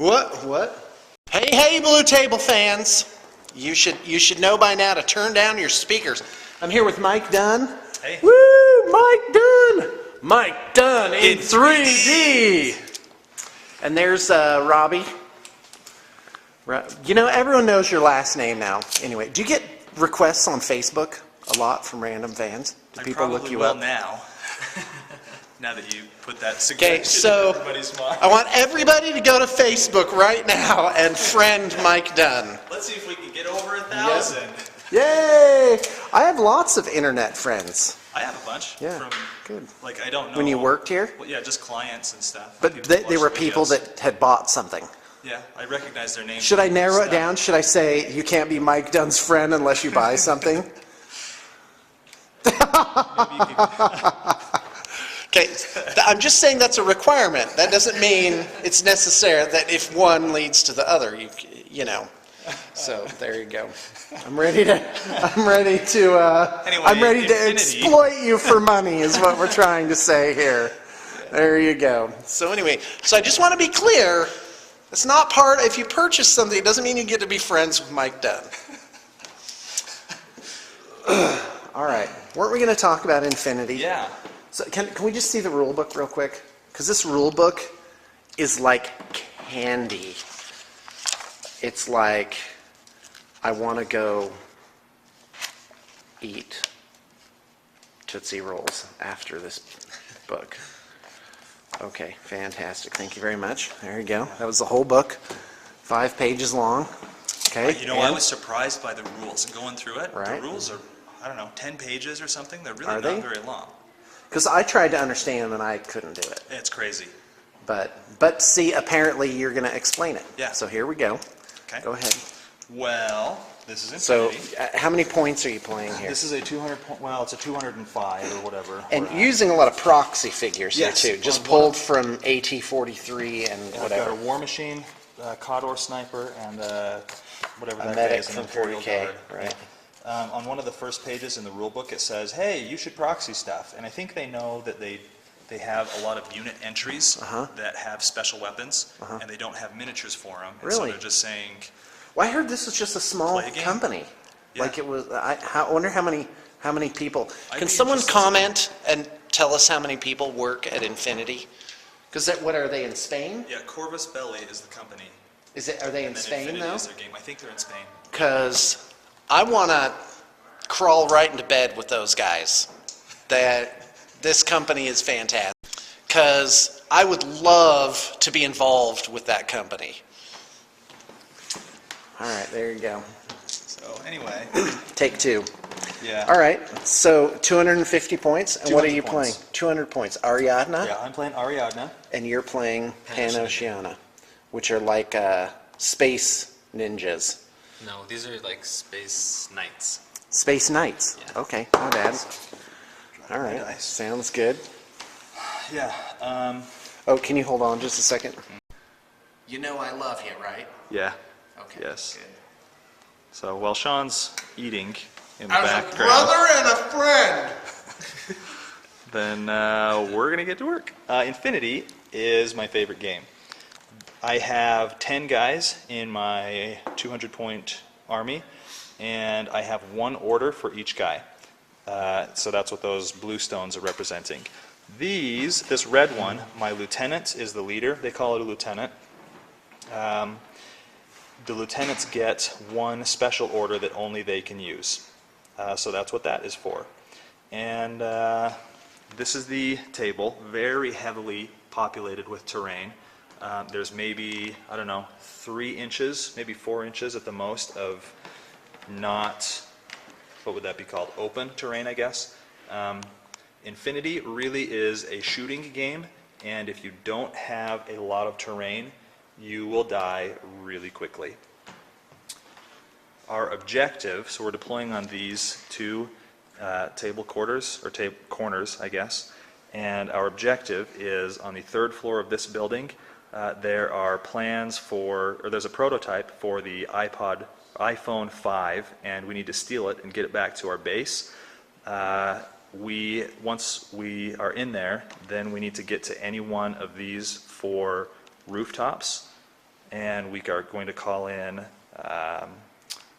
What? Hey, Blue Table fans! You should know by now to turn down your speakers. I'm here with Mike Dunn. Hey. Woo! Mike Dunn! Mike Dunn in 3D! And there's Robbie. You know, everyone knows your last name now. Anyway, do you get requests on Facebook a lot from random fans? Do people look you up? Now. Now that you put that suggestion Okay, so in everybody's mind. I want everybody to go to Facebook right now and friend Mike Dunn. Let's see if we can get over 1,000. Yay! I have lots of internet friends. I have a bunch. Yeah, from, good. Like, I don't know. When you worked here? Well, yeah, just clients and stuff. But they were people that had bought something. Yeah, I recognize their names. Should I narrow it down? Should I say you can't be Mike Dunn's friend unless you buy something? Okay, I'm just saying that's a requirement. That doesn't mean it's necessary that if one leads to the other, you know. So there you go. I'm ready to exploit you for money is what we're trying to say here. There you go. So anyway, so I just want to be clear. It's not part, if you purchase something, it doesn't mean you get to be friends with Mike Dunn. All right, weren't we going to talk about infinity? Yeah. So can we just see the rule book real quick? Because this rule book is like candy. It's like, I want to go eat Tootsie Rolls after this book. Okay, fantastic. Thank you very much. There you go. That was the whole book. 5 pages long. Okay. You know, I was surprised by the rules. Going through it, right. The rules are, I don't know, 10 pages or something. They're really Are not they? very long. Because I tried to understand them and I couldn't do it. It's crazy. But see, apparently you're going to explain it. Yeah. So here we go. Okay. Go ahead. Well, this is So infinity. how many points are you playing here? This is a 200 point, well, it's a 205 or whatever. And using a lot of proxy figures Yes, here too, just on pulled from AT-43 and I've whatever. got a War Machine, Cawdor Sniper, and whatever A that medic is, an from Imperial 40K, Guard. right. On one of the first pages in the rule book, it says, hey, you should proxy stuff. And I think they know that they have a lot of unit entries that have special weapons, and they don't have miniatures for them. And so Really? they're just saying, Well, I heard this was just a small Play a game. company. Yeah. Like it was. I wonder how many people. I'd Can be someone interested. comment and tell us how many people work at Infinity? Because what are they in Spain? yeah, Corvus Belli is the company. Are they in And then Spain Infinity now? is their game. I think they're in Spain. Because I want to crawl right into bed with those guys. That this company is fantastic. Because I would love to be involved with that company. All right, there you go. So anyway, Take 2. yeah. All right, so 250 points, and what are 200 you points. playing? 200 points. Ariadna, Yeah, I'm playing Ariadna. and you're playing Panoceana. Panoceana, which are like space ninjas. No, these are like space knights. Space knights. Yeah. Okay, my bad. All right, Nice. sounds good. Yeah. Oh, can you hold on just a second? You know I love you, right? Yeah. Okay. Yes. Good. So while Sean's eating in the As a background, brother and a friend. then we're going to get to work. Infinity is my favorite game. I have 10 guys in my 200-point army, and I have 1 order for each guy. So that's what those blue stones are representing. This red one, my lieutenant is the leader. They call it a lieutenant. The lieutenants get 1 special order that only they can use. So that's what that is for. And this is the table, very heavily populated with terrain. There's maybe, I don't know, 3 inches, maybe 4 inches at the most of not, what would that be called, open terrain, I guess. Infinity really is a shooting game, and if you don't have a lot of terrain, you will die really quickly. Our objective, so we're deploying on these 2 table quarters, or corners, I guess, and our objective is on the 3rd floor of this building. There are plans for, or there's a prototype for the iPhone 5, and we need to steal it and get it back to our base. Once we are in there, then we need to get to any one of these 4 rooftops and we are going to call in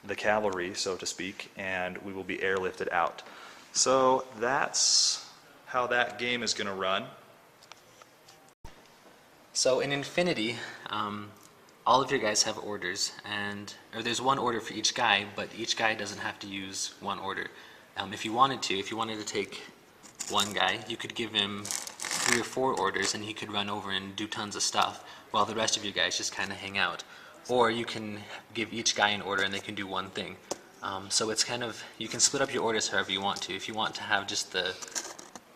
the cavalry, so to speak, and we will be airlifted out. So that's how that game is going to run. So in Infinity, all of your guys have orders, or there's one order for each guy, but each guy doesn't have to use one order. If you wanted to take one guy, you could give him 3 or 4 orders and he could run over and do tons of stuff while the rest of you guys just kind of hang out. Or you can give each guy an order and they can do one thing. So it's kind of, you can split up your orders however you want to. If you want to have just the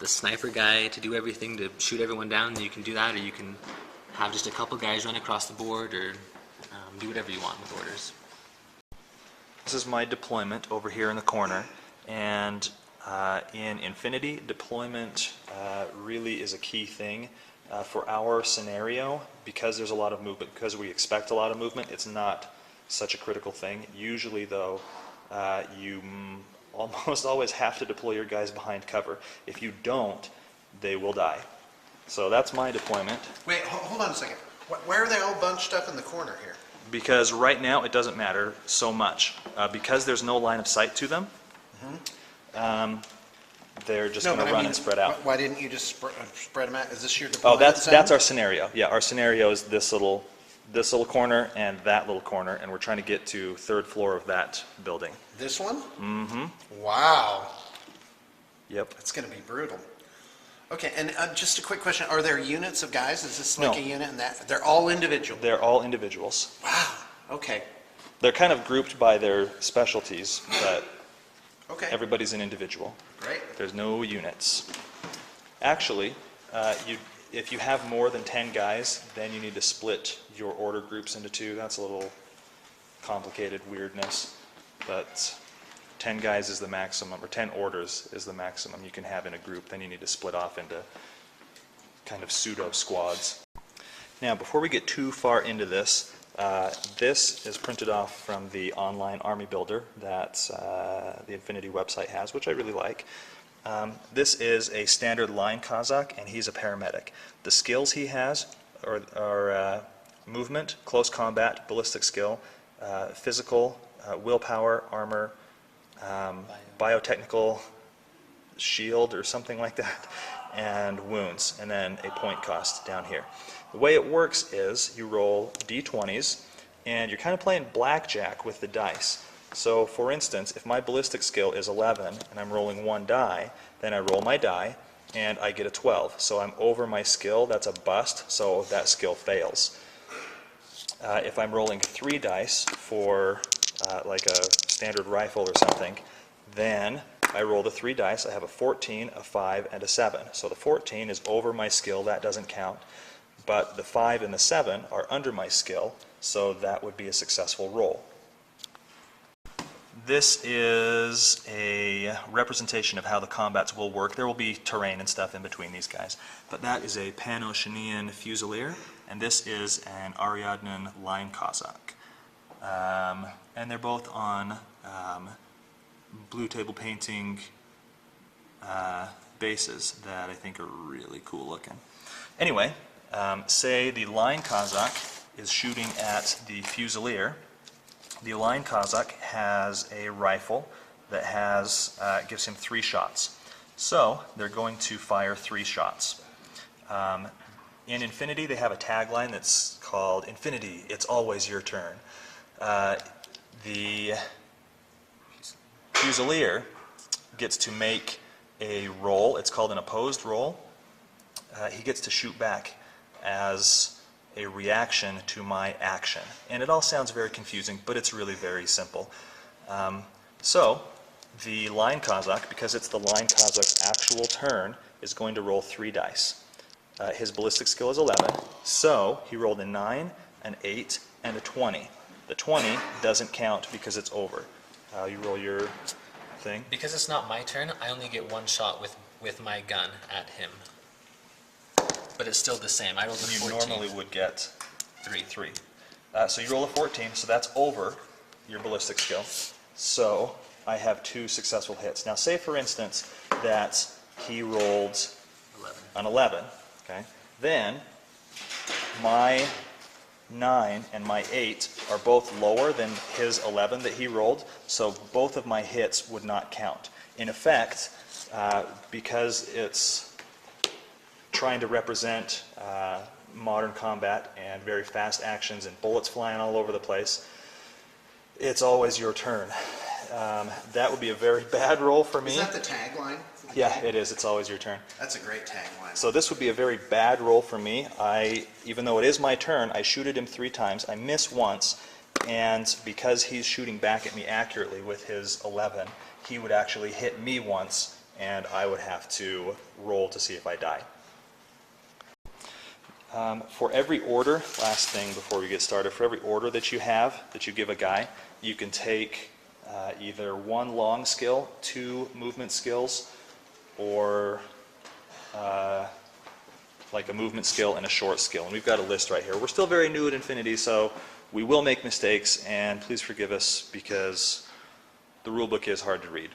sniper guy to do everything, to shoot everyone down, then you can do that, or you can have just a couple guys run across the board, or do whatever you want with orders. This is my deployment over here in the corner, and in Infinity, deployment really is a key thing. For our scenario, because there's a lot of movement, because we expect a lot of movement, it's not such a critical thing. Usually, though, you almost always have to deploy your guys behind cover. If you don't, they will die. So that's my deployment. Wait, hold on a second. Why are they all bunched up in the corner here? Because right now it doesn't matter so much. Because there's no line of sight to them, they're just going to run and spread out. Why didn't you just spread them out? Is this your Oh, deployment that's our scenario. Yeah, our scenario is this little corner and that little corner, and we're trying to get to 3rd floor of that building. This one? Mm-hmm. Wow. Yep. It's going to be brutal. Okay, and just a quick question. Are there units of guys? Is this like No. a unit and that? They're all individual? They're all individuals. Wow. Okay. They're kind of grouped by their specialties, but Okay. everybody's an individual. Great. There's no units. Actually, if you have more than 10 guys, then you need to split your order groups into 2. That's a little complicated weirdness, but 10 guys is the maximum, or 10 orders is the maximum you can have in a group. Then you need to split off into kind of pseudo squads. Now, before we get too far into this, this is printed off from the online army builder that the Infinity website has, which I really like. This is a standard line Kazakh, and he's a paramedic. The skills he has are movement, close combat, ballistic skill, physical, willpower, armor, biotechnical shield or something like that, and wounds, and then a point cost down here. The way it works is you roll d20s, and you're kind of playing blackjack with the dice. So, for instance, if my ballistic skill is 11 and I'm rolling 1 die, then I roll my die and I get a 12. So I'm over my skill, that's a bust, so that skill fails. If I'm rolling 3 dice for like a standard rifle or something, then I roll the 3 dice, I have a 14, a 5, and a 7. So the 14 is over my skill, that doesn't count. But the 5 and the 7 are under my skill, so that would be a successful roll. This is a representation of how the combats will work. There will be terrain and stuff in between these guys. But that is a Pan-Oceanian Fusilier, and this is an Ariadnan Line Cossack. And they're both on blue table painting bases that I think are really cool looking. Anyway, say the Line Cossack is shooting at the Fusilier. The Line Cossack has a rifle that has gives him 3 shots. So they're going to fire 3 shots. In Infinity, they have a tagline that's called "Infinity, it's always your turn." The Fusilier gets to make a roll. It's called an opposed roll. He gets to shoot back as a reaction to my action. And it all sounds very confusing, but it's really very simple. So the Line Cossack, because it's the Line Cossack's actual turn, is going to roll 3 dice. His ballistic skill is 11, so he rolled a 9, an 8, and a 20. The 20 doesn't count because it's over. You roll your thing. Because it's not my turn, I only get 1 shot with my gun at him. But it's still the same. I rolled a 14. You normally would get 3. 3. So you roll a 14, so that's over your ballistic skill. So I have 2 successful hits. Now say, for instance, that he rolled 11. an 11. Okay? Then my 9 and my 8 are both lower than his 11 that he rolled, so both of my hits would not count. In effect, because it's trying to represent modern combat and very fast actions and bullets flying all over the place, it's always your turn. That would be a very bad roll for me. Is that the tagline? Yeah, it is. It's always your turn. That's a great tagline. So this would be a very bad roll for me. Even though it is my turn, I shoot at him 3 times. I miss once, and because he's shooting back at me accurately with his 11, he would actually hit me once, and I would have to roll to see if I die. For every order, last thing before we get started, for every order that you have, that you give a guy, you can take either 1 long skill, 2 movement skills, or like a movement skill and a short skill. And we've got a list right here. We're still very new at Infinity, so we will make mistakes, and please forgive us because the rule book is hard to read.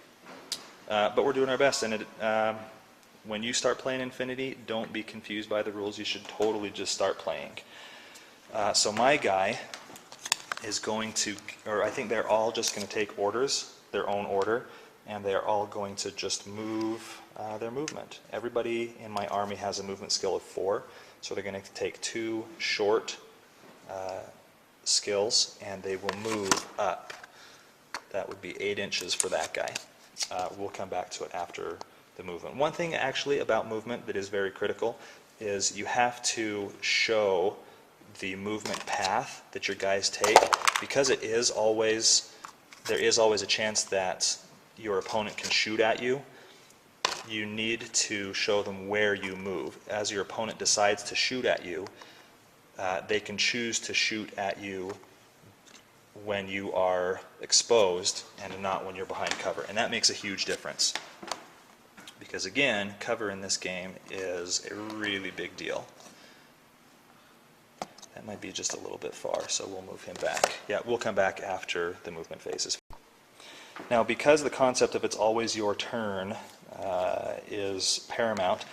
But we're doing our best, and when you start playing Infinity, don't be confused by the rules. You should totally just start playing. So my guy is going to, or I think they're all just going to take orders, their own order, and they're all going to just move their movement. Everybody in my army has a movement skill of 4, so they're going to take 2 short skills, and they will move up. That would be 8 inches for that guy. We'll come back to it after the movement. One thing actually about movement that is very critical is you have to show the movement path that your guys take, because there is always a chance that your opponent can shoot at you. You need to show them where you move. As your opponent decides to shoot at you, they can choose to shoot at you when you are exposed and not when you're behind cover, and that makes a huge difference. Because again, cover in this game is a really big deal. That might be just a little bit far, so we'll move him back. Yeah, we'll come back after the movement phases. Now, because the concept of it's always your turn is paramount,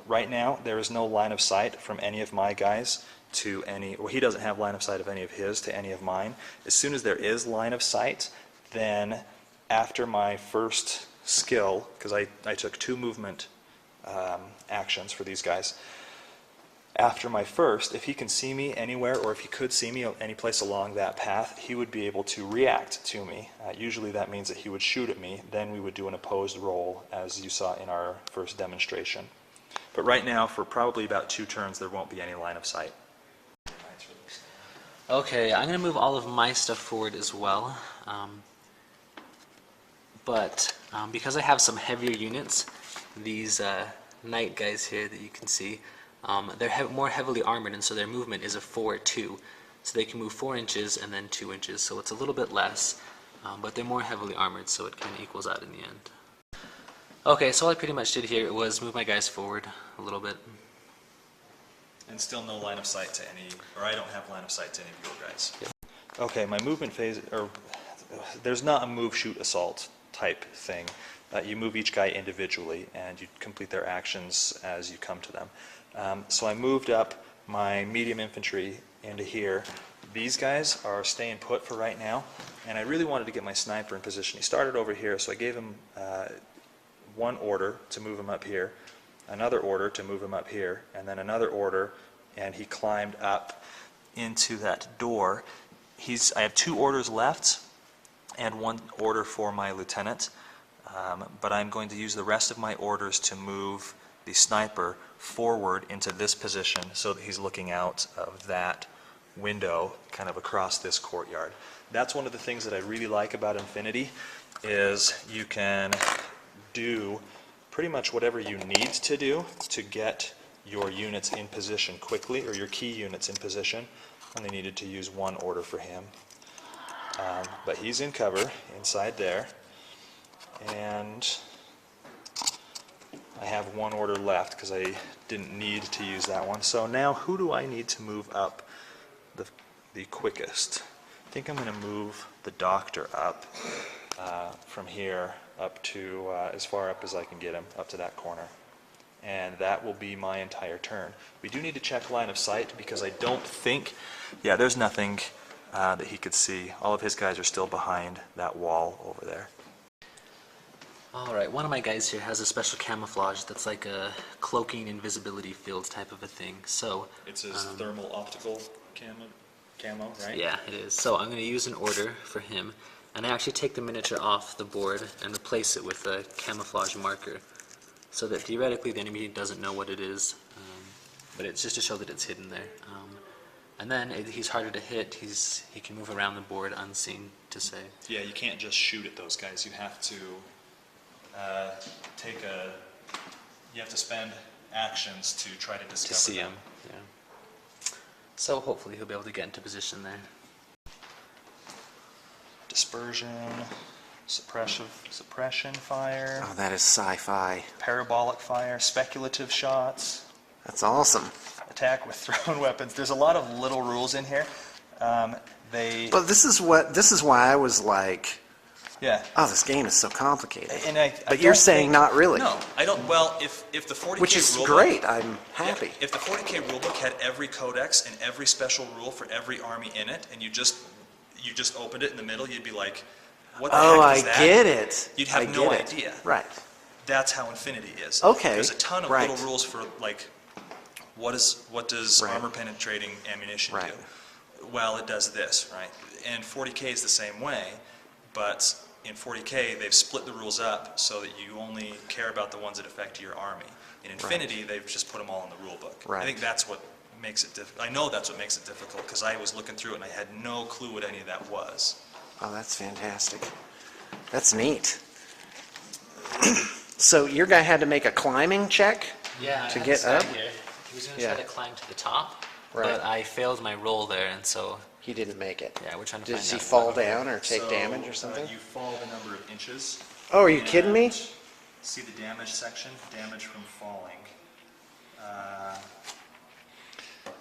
right now there is no line of sight from any of my guys to any, or he doesn't have line of sight of any of his to any of mine. As soon as there is line of sight, then after my first skill, because I took 2 movement actions for these guys. After my first, if he can see me anywhere, or if he could see me any place along that path, he would be able to react to me. Usually that means that he would shoot at me. Then we would do an opposed roll, as you saw in our first demonstration. But right now, for probably about 2 turns, there won't be any line of sight. Okay, I'm going to move all of my stuff forward as well. But because I have some heavier units, these knight guys here that you can see, they're more heavily armored, and so their movement is a 4-2. So they can move 4 inches and then 2 inches, so it's a little bit less, but they're more heavily armored, so it kind of equals out in the end. Okay, so all I pretty much did here was move my guys forward a little bit. And still no line of sight to any, or I don't have line of sight to any of your guys. Yep. Okay, my movement phase, or there's not a move, shoot, assault type thing. You move each guy individually, and you complete their actions as you come to them. So I moved up my medium infantry into here. These guys are staying put for right now, and I really wanted to get my sniper in position. He started over here, so I gave him 1 order to move him up here, another order to move him up here, and then another order, and he climbed up into that door. I have 2 orders left and 1 order for my lieutenant, but I'm going to use the rest of my orders to move the sniper forward into this position so that he's looking out of that window kind of across this courtyard. That's one of the things that I really like about Infinity, is you can do pretty much whatever you need to do to get your units in position quickly, or your key units in position. Only needed to use 1 order for him. But he's in cover inside there, and I have 1 order left because I didn't need to use that one. So now who do I need to move up the quickest? I think I'm going to move the doctor up from here up to as far up as I can get him, up to that corner. and that will be my entire turn. We do need to check line of sight because I don't think, yeah, there's nothing that he could see. All of his guys are still behind that wall over there. Alright, one of my guys here has a special camouflage that's like a cloaking invisibility field type of a thing. So It's his thermal optical camo, right? yeah, it is. So I'm going to use an order for him, and I actually take the miniature off the board and replace it with a camouflage marker, so that theoretically the enemy doesn't know what it is, but it's just to show that it's hidden there. And then he's harder to hit. He can move around the board unseen to save. Yeah, you can't just shoot at those guys. You have to you have to spend actions to try to discover To see them. him, yeah. So hopefully he'll be able to get into position there. Dispersion, suppression fire, Oh, that is sci-fi. parabolic fire, speculative shots, That's awesome. attack with thrown weapons. There's a lot of little rules in here. But this is why I was like, Yeah. oh, this game is so complicated. And I But you're don't saying think- not really. No, I don't. Well, if the 40K Which is rulebook- great. I'm happy. Yeah, if the 40K rulebook had every codex and every special rule for every army in it, and you just opened it in the middle, you'd be like, what the Oh, heck I is that? get it. You'd have I no get it. idea. Right. That's how Infinity is. Okay, There's a ton of right. little rules for like, what does Right. armor penetrating ammunition Right. do? Well, it does this, right? And 40K is the same way, but in 40K they've split the rules up so that you only care about the ones that affect your army. In Infinity, they've just put them all in the rule book. Right. I think that's what makes it difficult. I know that's what makes it difficult because I was looking through it and I had no clue what any of that was. Oh, that's fantastic. That's neat. So your guy had to make a climbing check? Yeah, To get up? Here. He was going to Yeah. try to climb to the top, Right. but I failed my roll there, and so He didn't make it. yeah, we're trying to Did find he out fall what- down or take So, damage or something? You fall the number of inches. Oh, are you kidding me? And see the damage section? Damage from falling.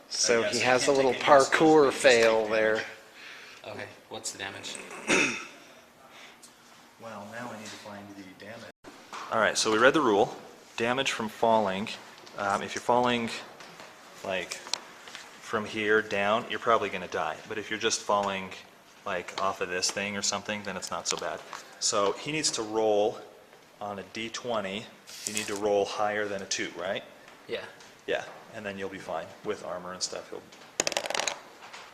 So yes, he you has a can't little take any risks, but you parkour just take fail damage. there. Okay, what's the damage? Well, now I need to find the damage. All right, so we read the rule. Damage from falling. If you're falling like from here down, you're probably going to die. But if you're just falling like off of this thing or something, then it's not so bad. So he needs to roll on a d20. You need to roll higher than a 2, right? Yeah, Yeah, and then you'll be fine with armor and stuff.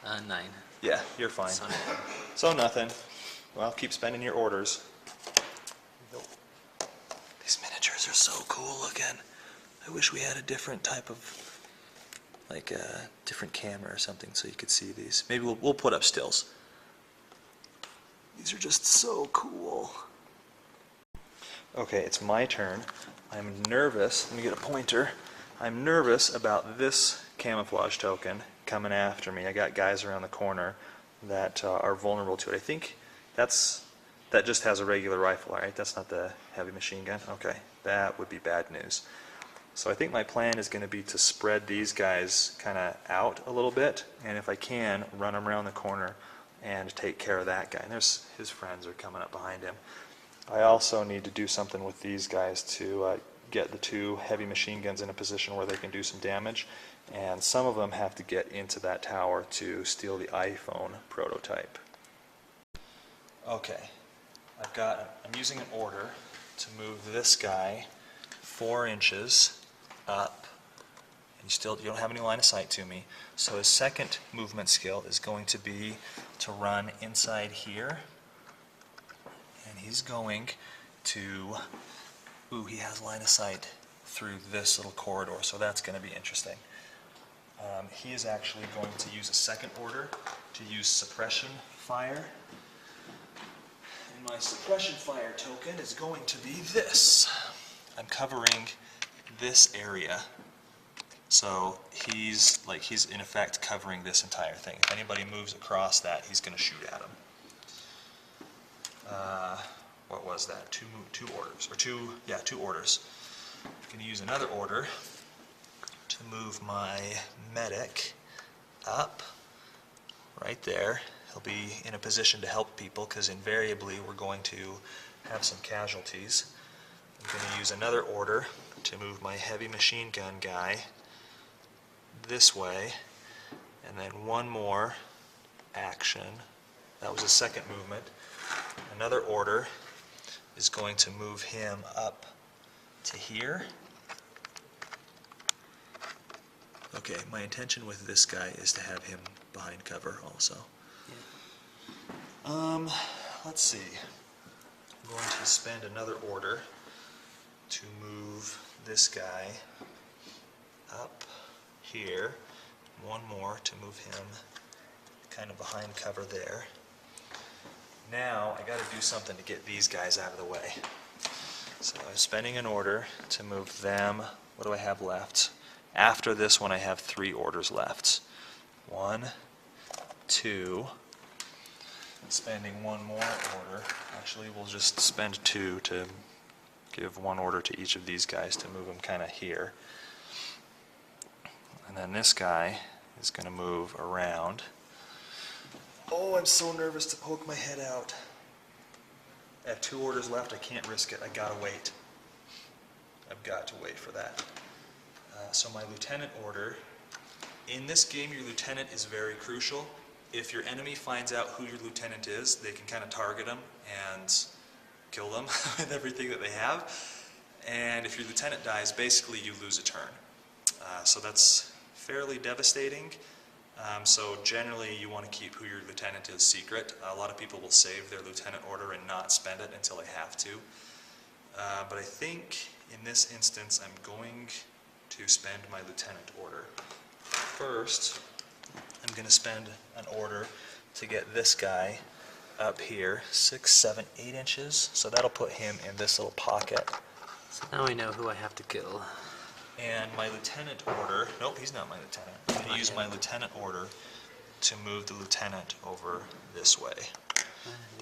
9. Yeah, you're fine. So, So nothing. Well, keep spending your orders. These miniatures are so cool looking. I wish we had a different type of, like a different camera or something so you could see these. Maybe we'll put up stills. These are just so cool. Okay, it's my turn. I'm nervous. Let me get a pointer. I'm nervous about this camouflage token coming after me. I got guys around the corner that are vulnerable to it. I think that just has a regular rifle, all right? That's not the heavy machine gun? Okay, that would be bad news. So I think my plan is going to be to spread these guys kind of out a little bit, and if I can, run them around the corner and take care of that guy. And there's his friends are coming up behind him. I also need to do something with these guys to get the 2 heavy machine guns in a position where they can do some damage, and some of them have to get into that tower to steal the iPhone prototype. Okay, I'm using an order to move this guy 4 inches up, and you don't have any line of sight to me, so his second movement skill is going to be to run inside here, and he's going to, he has line of sight through this little corridor, so that's going to be interesting. He is actually going to use a second order to use suppression fire. And my suppression fire token is going to be this. I'm covering this area. So he's in effect covering this entire thing. If anybody moves across that, he's going to shoot at him. What was that? Two orders, or two orders. I'm going to use another order to move my medic up right there. He'll be in a position to help people because invariably we're going to have some casualties. I'm going to use another order to move my heavy machine gun guy this way, and then one more action. That was a second movement. Another order is going to move him up to here. Okay, my intention with this guy is to have him behind cover also. Let's see. I'm going to spend another order to move this guy up here. One more to move him kind of behind cover there. Now I got to do something to get these guys out of the way. So I'm spending an order to move them. What do I have left? After this one I have 3 orders left. 1, 2. Spending one more order. Actually, we'll just spend 2 to give 1 order to each of these guys to move them kind of here. And then this guy is going to move around. Oh, I'm so nervous to poke my head out. I have 2 orders left. I can't risk it. I gotta wait. I've got to wait for that. So my lieutenant order. In this game, your lieutenant is very crucial. If your enemy finds out who your lieutenant is, they can kind of target them and kill them with everything that they have. And if your lieutenant dies, basically you lose a turn. So that's fairly devastating. So generally you want to keep who your lieutenant is secret. A lot of people will save their lieutenant order and not spend it until they have to. But I think in this instance I'm going to spend my lieutenant order. First, I'm going to spend an order to get this guy up here, 6, 7, 8 inches. So that'll put him in this little pocket. So now I know who I have to kill. And my lieutenant order, nope, he's not my lieutenant. I'm going to use my lieutenant order to move the lieutenant over this way.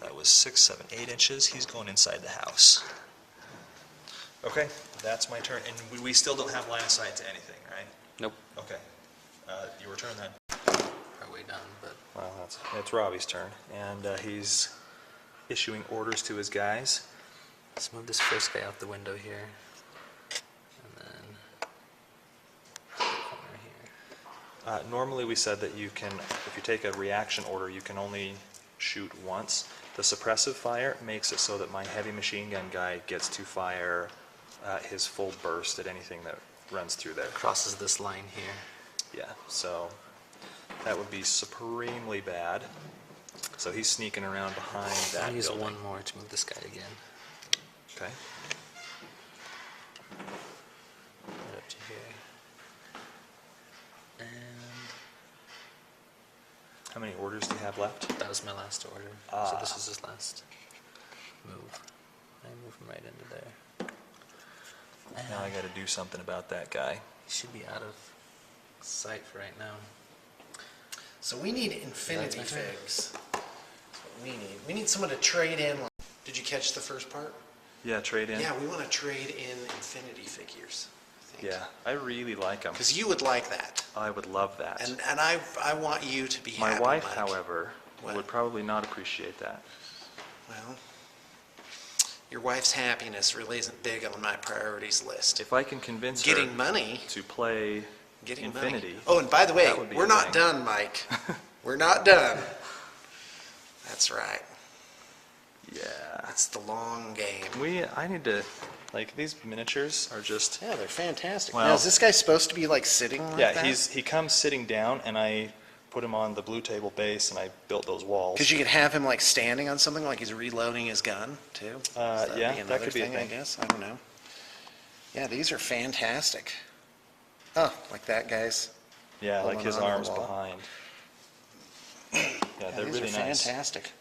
That was 6, 7, 8 inches. He's going inside the house. Okay, that's my turn. And we still don't have line of sight to anything, right? Nope. Okay. Your turn then. Probably done, but Well, it's Robbie's turn. And he's issuing orders to his guys. let's move this first guy out the window here. And then corner here. Normally we said that you can, if you take a reaction order, you can only shoot once. The suppressive fire makes it so that my heavy machine gun guy gets to fire his full burst at anything that runs through there. Crosses this line here. Yeah, so that would be supremely bad. So he's sneaking around behind that I'll use building. one more to move this guy again. Okay. Right up to here. And How many orders do you have left? that was my last order. Ah. So this is his last move. I move him right into there. And Now I got to do something about that guy. he should be out of sight for right now. So we need infinity That's my turn. figs. That's what we need. We need someone to trade in. Did you catch the first part? Yeah, trade in. Yeah, we want to trade in infinity figures. I think. Yeah, I really like him. Because you would like that. I would love that. And I want you to be My happy, wife, Mike. however, What? would probably not appreciate that. Well, your wife's happiness really isn't big on my priorities list. If I can convince Getting her money. to play Getting Infinity. money. Oh, and by the way, that would be we're a not thing. done, Mike. We're not done. That's right. Yeah. It's the long game. I need to, like, these miniatures are just, Yeah, they're fantastic. Well- now, is this guy supposed to be like sitting like yeah, that? he comes sitting down, and I put him on the blue table base, and I built those walls. Because you could have him like standing on something, like he's reloading his gun too. So that'd yeah, be that another could be a thing, I thing. guess. I don't know. Yeah, these are fantastic. Oh, like that guy's. Yeah, like holding his onto the arms wall. behind. Yeah, Yeah, they're these really are nice. fantastic.